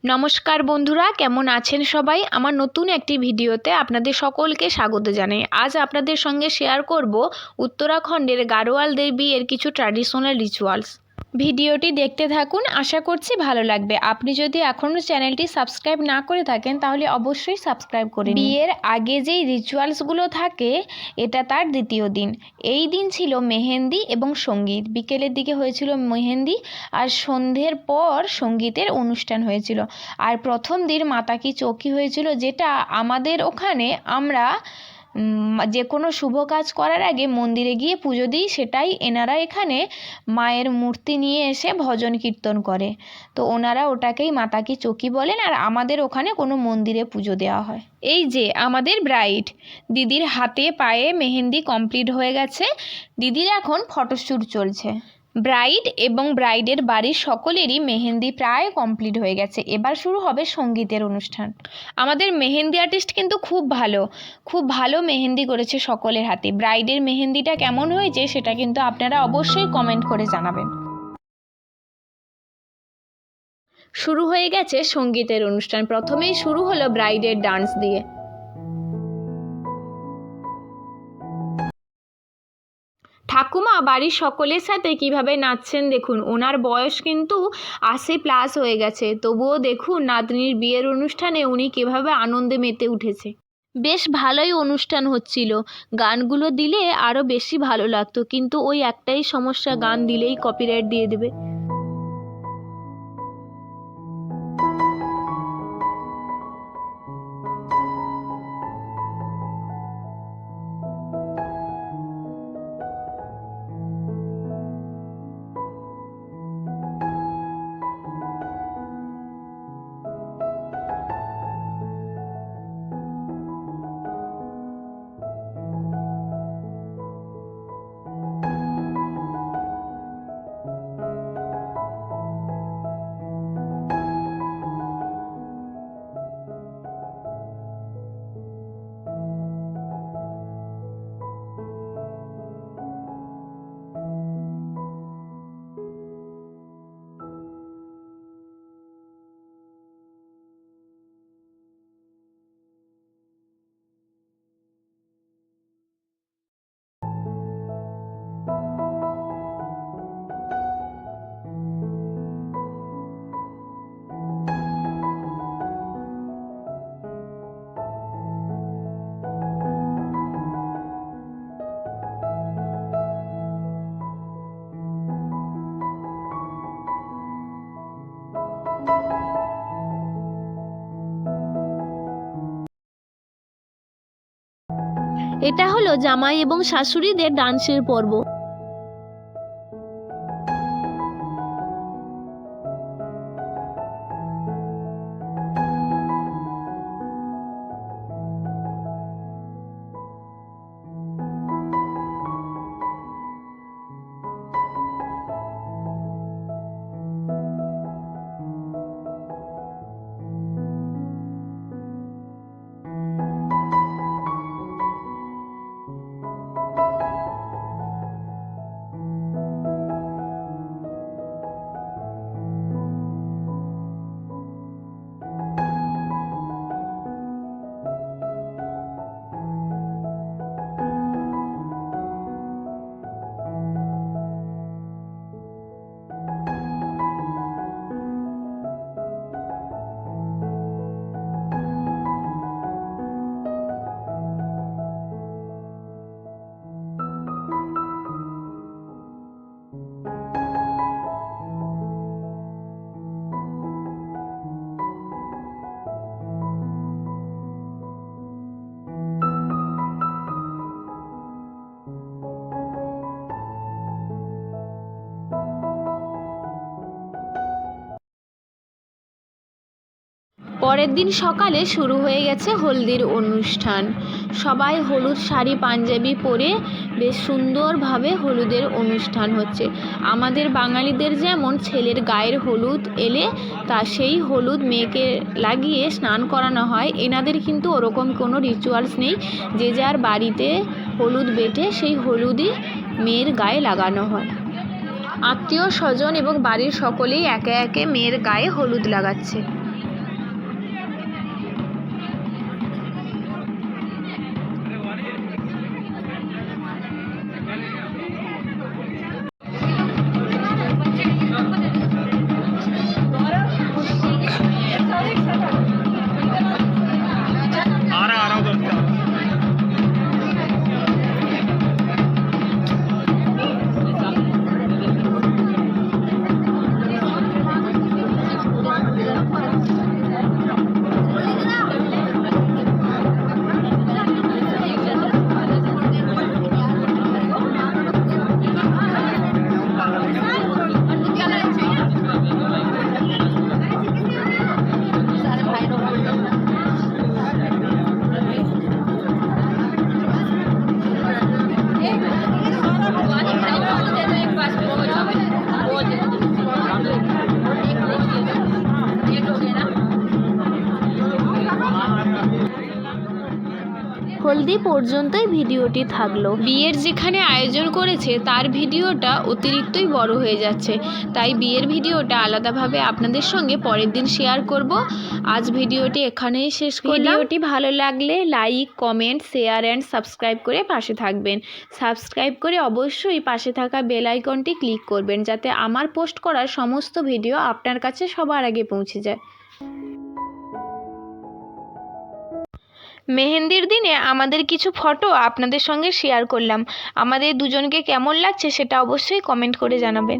নমস্কার বন্ধুরা, কেমন আছেন সবাই? আমার নতুন একটি ভিডিওতে আপনাদের সকলকে স্বাগত জানাই। আজ আপনাদের সঙ্গে শেয়ার করব উত্তরাখণ্ডের গাড়োয়ালদের বিয়ের কিছু ট্র্যাডিশনাল রিচুয়ালস। ভিডিওটি দেখতে থাকুন, আশা করছি ভালো লাগবে। আপনি যদি এখনও চ্যানেলটি সাবস্ক্রাইব না করে থাকেন তাহলে অবশ্যই সাবস্ক্রাইব করে নিন। বিয়ের আগে যেই রিচুয়ালসগুলো থাকে, এটা তার দ্বিতীয় দিন। এই দিন ছিল মেহেন্দি এবং সঙ্গীত। বিকেলের দিকে হয়েছিল মেহেন্দি আর সন্ধ্যের পর সঙ্গীতের অনুষ্ঠান হয়েছিল। আর প্রথম দিন মাতা কি চৌকি হয়েছিল, যেটা আমাদের ওখানে আমরা যে কোনো শুভ কাজ করার আগে মন্দিরে গিয়ে পুজো দিই, সেটাই এনারা এখানে মায়ের মূর্তি নিয়ে এসে ভজন কীর্তন করে। তো ওনারা ওটাকেই মাতা কি চৌকি বলেন, আর আমাদের ওখানে কোনো মন্দিরে পুজো দেওয়া হয়। এই যে আমাদের ব্রাইড, দিদির হাতে পায়ে মেহেন্দি কমপ্লিট হয়ে গেছে। দিদির এখন ফটোশ্যুট চলছে। ব্রাইড এবং ব্রাইডের বাড়ির সকলেরই মেহেন্দি প্রায় কমপ্লিট হয়ে গেছে। এবার শুরু হবে সঙ্গীতের অনুষ্ঠান। আমাদের মেহেন্দি আর্টিস্ট কিন্তু খুব ভালো মেহেন্দি করেছে সকলের হাতে। ব্রাইডের মেহেন্দিটা কেমন হয়েছে সেটা কিন্তু আপনারা অবশ্যই কমেন্ট করে জানাবেন। শুরু হয়ে গেছে সঙ্গীতের অনুষ্ঠান। প্রথমেই শুরু হলো ব্রাইডের ডান্স দিয়ে। ঠাকুমা বাড়ির সকলের সাথে কিভাবে নাচছেন দেখুন। ওনার বয়স কিন্তু 80+ হয়ে গেছে, তবুও দেখুন নাতনির বিয়ের অনুষ্ঠানে উনি কিভাবে আনন্দে মেতে উঠেছে। বেশ ভালোই অনুষ্ঠান হচ্ছিল। গানগুলো দিলে আরও বেশি ভালো লাগতো, কিন্তু ওই একটাই সমস্যা, গান দিলেই কপিরাইট দিয়ে দেবে। এটা হলো জামাই এবং শাশুড়িদের ডান্সের পর্ব। পরের দিন সকালে শুরু হয়ে গেছে হলদির অনুষ্ঠান। সবাই হলুদ শাড়ি পাঞ্জাবি পরে বেশ সুন্দরভাবে হলুদের অনুষ্ঠান হচ্ছে। আমাদের বাঙালিদের যেমন ছেলের গায়ের হলুদ এলে সেই হলুদ মেয়েকে লাগিয়ে স্নান করানো হয়, এনাদের কিন্তু ওরকম কোনো রিচুয়ালস নেই। যে যার বাড়িতে হলুদ বেটে সেই হলুদই মেয়ের গায়ে লাগানো হয়। আত্মীয় স্বজন এবং বাড়ির সকলেই একে একে মেয়ের গায়ে হলুদ লাগাচ্ছে। হলদি পর্যন্তই ভিডিওটি থাকলো। বিয়ের যেখানে আয়োজন করেছে তার ভিডিওটা অতিরিক্তই বড় হয়ে যাচ্ছে, তাই বিয়ের ভিডিওটা আলাদাভাবে আপনাদের সঙ্গে পরের দিন শেয়ার করব। আজ ভিডিওটি এখানেই শেষ করলাম। ভিডিওটি ভালো লাগলে like, comment, share and subscribe করে পাশে থাকবেন। সাবস্ক্রাইব করে অবশ্যই পাশে থাকা বেল আইকনটি ক্লিক করবেন, যাতে আমার পোস্ট করার সমস্ত ভিডিও আপনার কাছে সবার আগে পৌঁছে যায়। মেহেন্দির দিনে আমাদের কিছু ফটো আপনাদের সঙ্গে শেয়ার করলাম। আমাদের দুজনকে কেমন লাগছে সেটা অবশ্যই কমেন্ট করে জানাবেন।